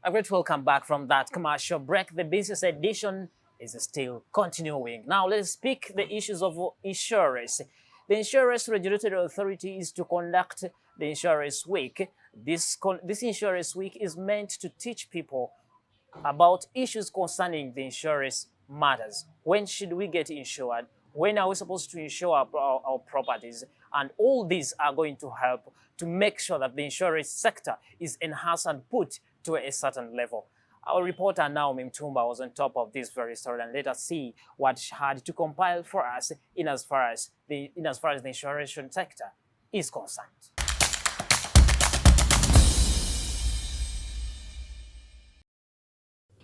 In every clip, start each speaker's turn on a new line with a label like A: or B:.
A: A great welcome back from that commercial break. The business edition is still continuing. Now let's speak the issues of insurance. The Insurance Regulatory Authority is to conduct the Insurance Week. This Insurance Week is meant to teach people about issues concerning the insurance matters. When should we get insured? When are we supposed to insure our properties? And all these are going to help to make sure that the insurance sector is enhanced and put to a certain level. Our reporter Naomi Mtumba was on top of this very story, and let us see what she had to compile for us in as far as the insurance sector is concerned.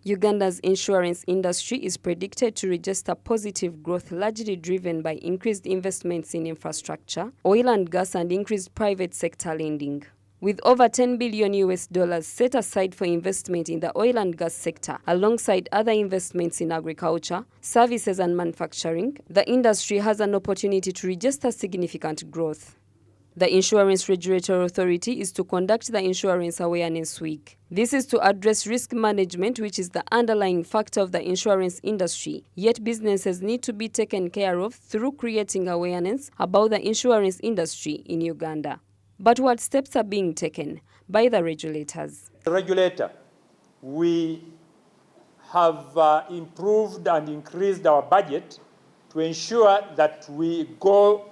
B: Uganda's insurance industry is predicted to register positive growth, largely driven by increased investments in infrastructure, oil and gas, and increased private sector lending. With over $10 billion set aside for investment in the oil and gas sector, alongside other investments in agriculture, services, and manufacturing, the industry has an opportunity to register significant growth. The Insurance Regulatory Authority is to conduct the Insurance Awareness Week. This is to address risk management, which is the underlying factor of the insurance industry, yet businesses need to be taken care of through creating awareness about the insurance industry in Uganda. But what steps are being taken by the regulators?
C: The regulator, we have improved and increased our budget to ensure that we go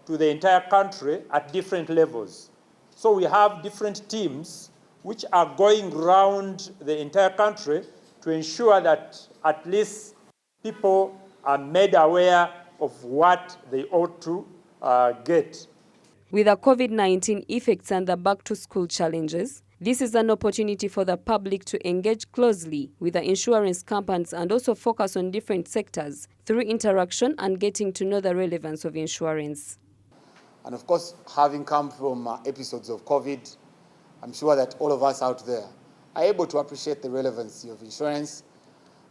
C: to the entire country at different levels. So we have different teams which are going around the entire country to ensure that at least people are made aware of what they ought to get.
B: With the COVID-19 effects and the back-to-school challenges, this is an opportunity for the public to engage closely with the insurance companies and also focus on different sectors through interaction and getting to know the relevance of insurance.
D: And of course, having come from episodes of COVID, I'm sure that all of us out there are able to appreciate the relevancy of insurance.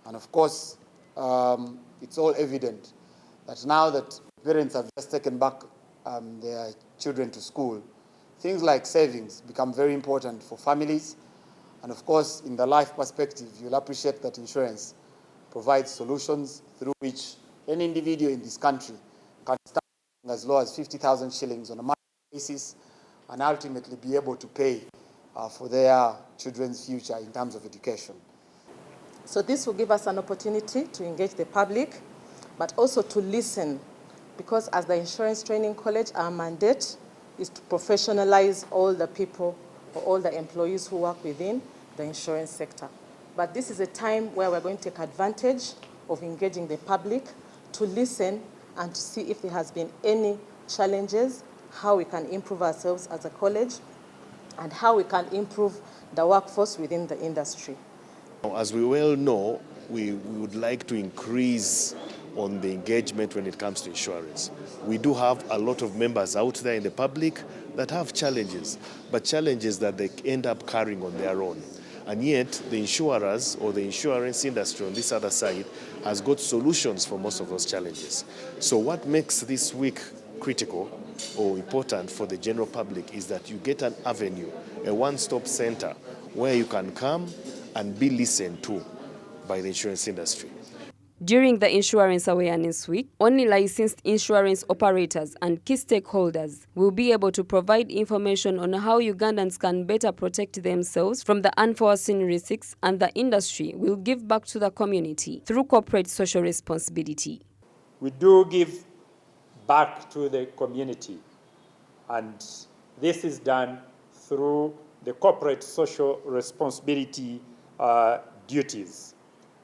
D: And of course, it's all evident that now that parents have just taken back their children to school, things like savings become very important for families. And of course, in the life perspective, you'll appreciate that insurance provides solutions through which any individual in this country can start as low as 50,000 shillings on a monthly basis and ultimately be able to pay for their children's future in terms of education.
E: So this will give us an opportunity to engage the public, but also to listen, because as the Insurance Training College, our mandate is to professionalize all the people or all the employees who work within the insurance sector. But this is a time where we're going to take advantage of engaging the public to listen and to see if there has been any challenges, how we can improve ourselves as a college, and how we can improve the workforce within the industry.
F: As we well know, we would like to increase on the engagement when it comes to insurance. We do have a lot of members out there in the public that have challenges, but challenges that they end up carrying on their own. And yet, the insurers or the insurance industry on this other side has got solutions for most of those challenges. So what makes this week critical or important for the general public is that you get an avenue, a one-stop center where you can come and be listened to by the insurance industry.
B: During the Insurance Awareness Week, only licensed insurance operators and key stakeholders will be able to provide information on how Ugandans can better protect themselves from the unforeseen risks, and the industry will give back to the community through corporate social responsibility.
C: We do give back to the community, and this is done through the corporate social responsibility duties.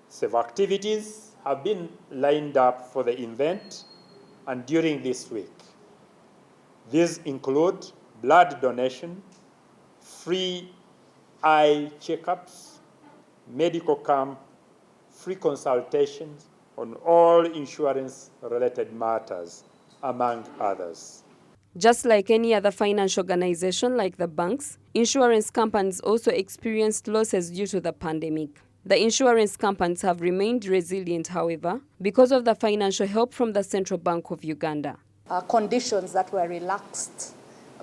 C: Several activities have been lined up for the event and during this week. These include blood donation, free eye checkups, medical camp, free consultations on all insurance-related matters, among others.
B: Just like any other financial organization like the banks, insurance companies also experienced losses due to the pandemic. The insurance companies have remained resilient, however, because of the financial help from the Central Bank of Uganda.
G: Conditions that were relaxed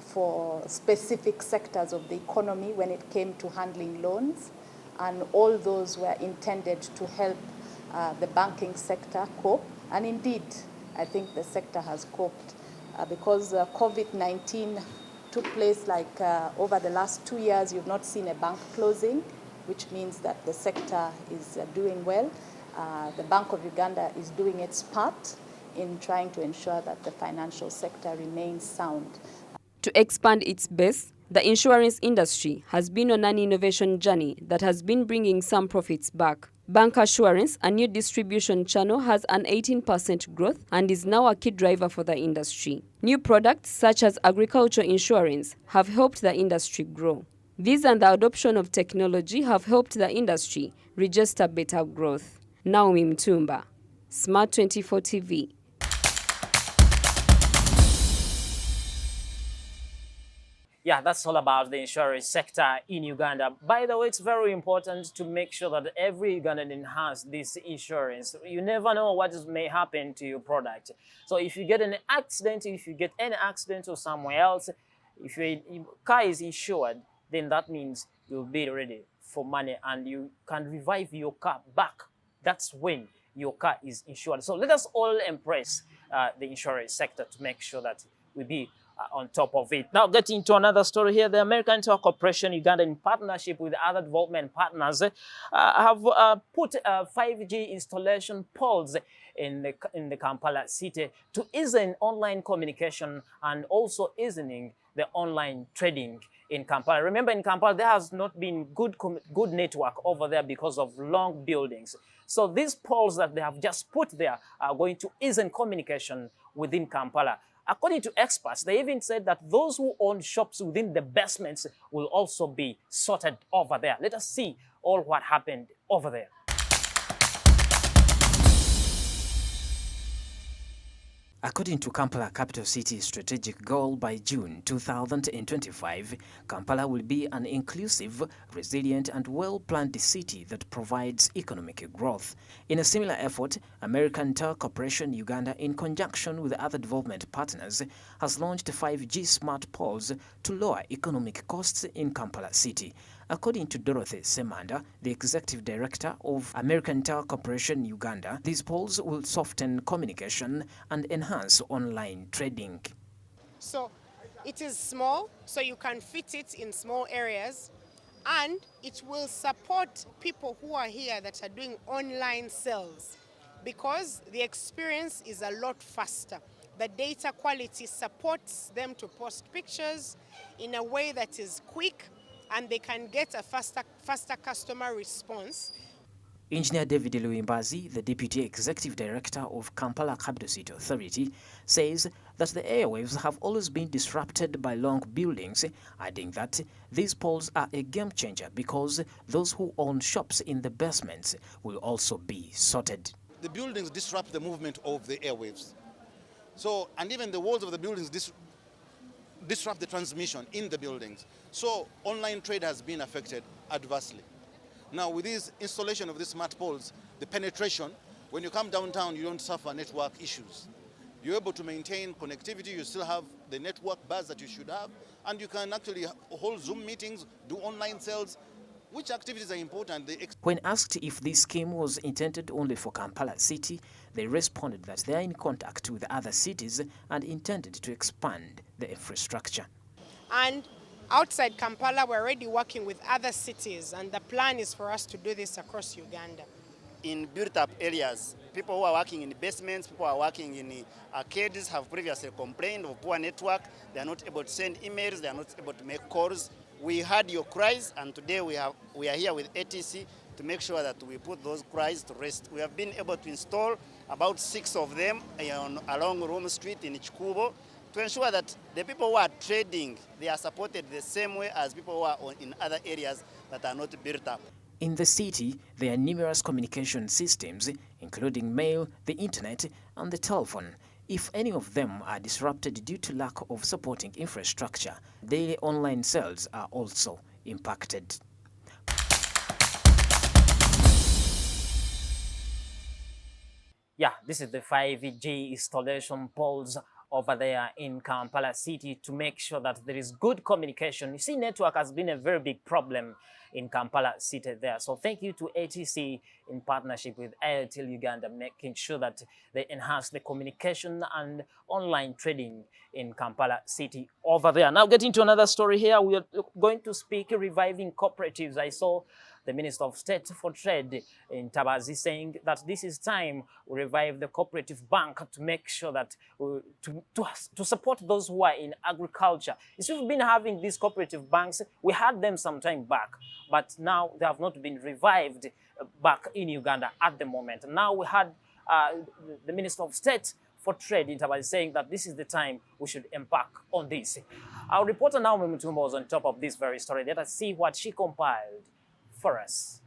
G: for specific sectors of the economy when it came to handling loans and all those were intended to help the banking sector cope. And indeed, I think the sector has coped because COVID-19 took place over the last 2 years. You've not seen a bank closing, which means that the sector is doing well. The Bank of Uganda is doing its part in trying to ensure that the financial sector remains sound.
B: To expand its base, the insurance industry has been on an innovation journey that has been bringing some profits back. Bancassurance, a new distribution channel, has an 18% growth and is now a key driver for the industry. New products such as agriculture insurance have helped the industry grow. These and the adoption of technology have helped the industry register better growth. Naomi Mtumba, Smart 24 TV.
A: Yeah, that's all about the insurance sector in Uganda. By the way, it's very important to make sure that every Ugandan has this insurance. You never know what may happen to your product. So if you get an accident, if you get any accident or somewhere else, if your car is insured, then that means you'll be ready for money and you can revive your car back. That's when your car is insured. So let us all embrace the insurance sector to make sure that we be on top of it. Now, getting to another story here, the American Tower Corporation Uganda, in partnership with other development partners, have put 5G installation poles in the Kampala city to ease online communication and also easing the online trading in Kampala. Remember, in Kampala, there has not been good network over there because of long buildings. So these poles that they have just put there are going to ease communication within Kampala. According to experts, they even said that those who own shops within the basements will also be sorted over there. Let us see all what happened over there. According to Kampala Capital City strategic goal, by June 2025, Kampala will be an inclusive, resilient and well-planned city that provides economic growth. In a similar effort, American Tower Corporation Uganda, in conjunction with other development partners, has launched 5G smart poles to lower economic costs in Kampala City. According to Dorothy Semanda, the executive director of American Tower Corporation Uganda, these poles will soften communication and enhance online trading.
H: So it is small, so you can fit it in small areas, and it will support people who are here that are doing online sales because the experience is a lot faster. The data quality supports them to post pictures in a way that is quick, and they can get a faster customer response.
A: Engineer David Luimbazi, the Deputy Executive Director of Kampala Capital City Authority, says that the airwaves have always been disrupted by long buildings, adding that these poles are a game changer because those who own shops in the basements will also be sorted.
I: The buildings disrupt the movement of the airwaves. So, and even the walls of the buildings disrupt the transmission in the buildings. So online trade has been affected adversely. Now with this installation of the smart poles, the penetration, when you come downtown, you don't suffer network issues. You're able to maintain connectivity, you still have the network bars that you should have, and you can actually hold Zoom meetings, do online sales. Which activities are important?
A: When asked if this scheme was intended only for Kampala City, they responded that they are in contact with other cities and intended to expand the infrastructure.
H: And outside Kampala, we're already working with other cities, and the plan is for us to do this across Uganda.
J: In built-up areas, people who are working in basements, people who are working in arcades have previously complained of poor network. They are not able to send emails, they are not able to make calls. We heard your cries, and today we are here with ATC to make sure that we put those cries to rest. We have been able to install about 6 of them along Rome Street in Chikubo to ensure that the people who are trading, they are supported the same way as people who are in other areas that are not built up.
A: In the city, there are numerous communication systems, including mail, the internet, and the telephone. If any of them are disrupted due to lack of supporting infrastructure, daily online sales are also impacted. Yeah, this is the 5G installation poles over there in Kampala City to make sure that there is good communication. You see, network has been a very big problem in Kampala City there. So thank you to ATC in partnership with Airtel Uganda, making sure that they enhance the communication and online trading in Kampala City over there. Now getting to another story here, we are going to speak reviving cooperatives. I saw the Minister of State for Trade in Tabazi saying that this is time we revive the cooperative bank to make sure that to support those who are in agriculture. We've been having these cooperative banks. We had them some time back, but now they have not been revived back in Uganda at the moment. Now we had the Minister of State for Trade in Tabazi saying that this is the time we should embark on this. Our reporter Naomi Mutumba was on top of this very story. Let us see what she compiled for us.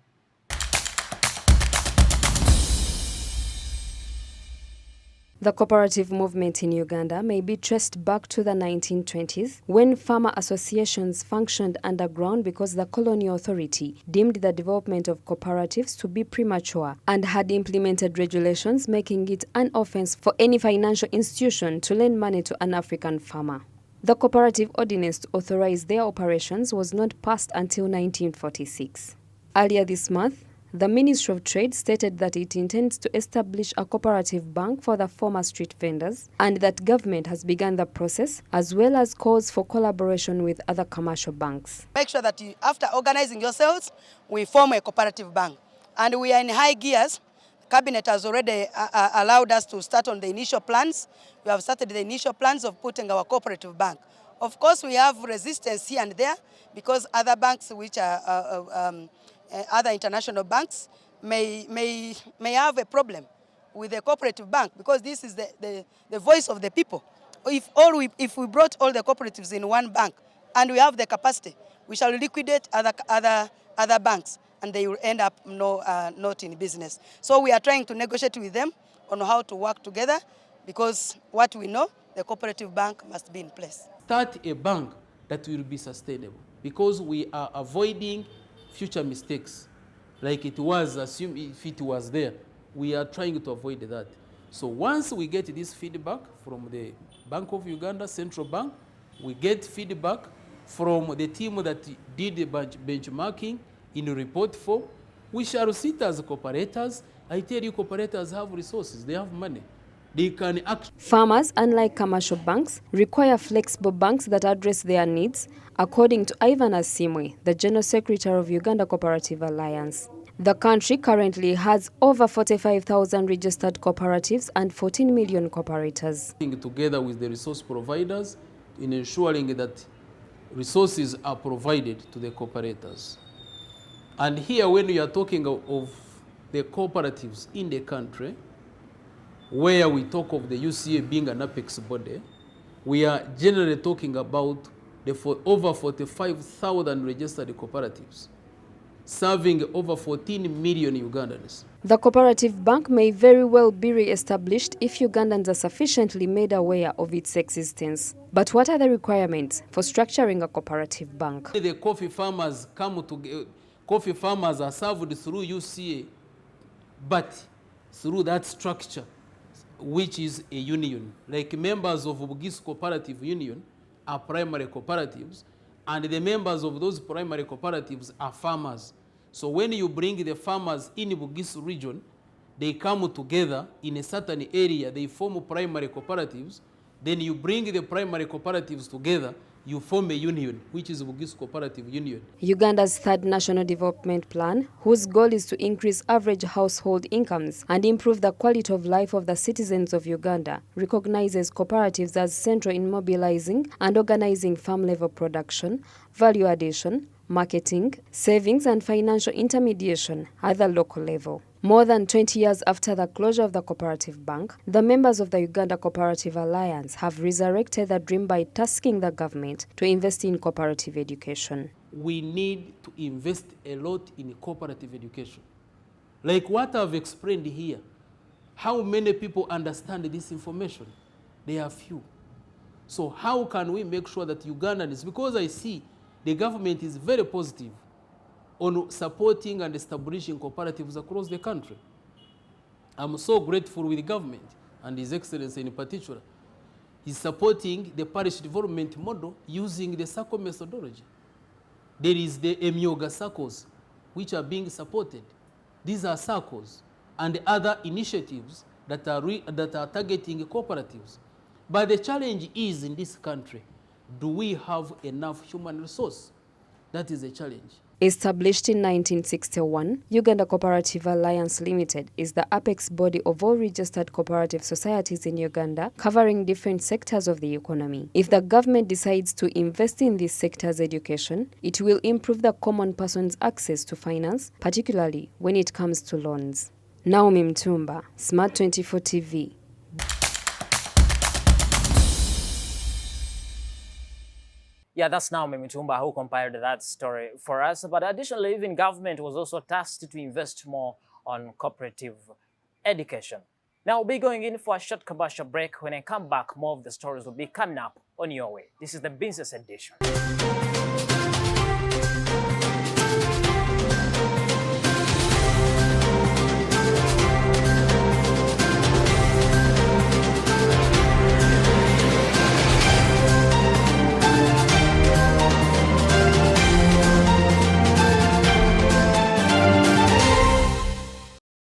B: The cooperative movement in Uganda may be traced back to the 1920s when farmer associations functioned underground because the colonial authority deemed the development of cooperatives to be premature and had implemented regulations making it an offense for any financial institution to lend money to an African farmer. The cooperative ordinance to authorize their operations was not passed until 1946. Earlier this month, the Ministry of Trade stated that it intends to establish a cooperative bank for the former street vendors and that government has begun the process, as well as calls for collaboration with other commercial banks.
K: Make sure that after organizing yourselves, we form a cooperative bank. And we are in high gears. Cabinet has already allowed us to start on the initial plans. We have started the initial plans of putting our cooperative bank. Of course, we have resistance here and there because other banks, which are other international banks, may have a problem with the cooperative bank because this is the voice of the people. If we brought all the cooperatives in one bank and we have the capacity, we shall liquidate other banks and they will end up not in business. So we are trying to negotiate with them on how to work together because what we know, the cooperative bank must be in place.
L: Start a bank that will be sustainable because we are avoiding future mistakes like it was assumed if it was there. We are trying to avoid that. So once we get this feedback from the Bank of Uganda, Central Bank, we get feedback from the team that did the benchmarking in report form, we shall sit as cooperators. I tell you, cooperators have resources, they have money. They can act.
B: Farmers, unlike commercial banks, require flexible banks that address their needs, according to Ivan Asimwe, the General Secretary of Uganda Cooperative Alliance. The country currently has over 45,000 registered cooperatives and 14 million cooperators.
L: Together with the resource providers in ensuring that resources are provided to the cooperators. And here when we are talking of the cooperatives in the country, where we talk of the UCA being an apex body, we are generally talking about over 45,000 registered cooperatives, serving over 14 million Ugandans.
B: The cooperative bank may very well be re-established if Ugandans are sufficiently made aware of its existence. But what are the requirements for structuring a cooperative bank?
L: The coffee farmers come together. Coffee farmers are served through UCA, but through that structure, which is a union. Like members of Bugisu Cooperative Union are primary cooperatives, and the members of those primary cooperatives are farmers. So when you bring the farmers in Bugisu region, they come together in a certain area, they form primary cooperatives, then you bring the primary cooperatives together, you form a union, which is Bugisu Cooperative Union.
B: Uganda's third national development plan, whose goal is to increase average household incomes and improve the quality of life of the citizens of Uganda, recognizes cooperatives as central in mobilizing and organizing farm-level production, value addition, marketing, savings and financial intermediation at the local level. More than 20 years after the closure of the cooperative bank, the members of the Uganda Cooperative Alliance have resurrected the dream by tasking the government to invest in cooperative education.
L: We need to invest a lot in cooperative education. Like what I've explained here, how many people understand this information? They are few. So how can we make sure that Ugandans, because I see the government is very positive on supporting and establishing cooperatives across the country. I'm so grateful with the government and His Excellency in particular. He's supporting the parish development model using the circle methodology. There is the Emyoga circles, which are being supported. These are circles and other initiatives that are targeting cooperatives. But the challenge is in this country, do we have enough human resource? That is a challenge.
B: Established in 1961, Uganda Cooperative Alliance Limited is the apex body of all registered cooperative societies in Uganda, covering different sectors of the economy. If the government decides to invest in these sectors' education, it will improve the common person's access to finance, particularly when it comes to loans. Naomi Mtumba, Smart 24 TV.
A: Yeah, that's Naomi Mtumba who compiled that story for us. But additionally, even government was also tasked to invest more on cooperative education. Now we'll be going in for a short commercial break. When I come back, more of the stories will be coming up on your way. This is the Business Edition.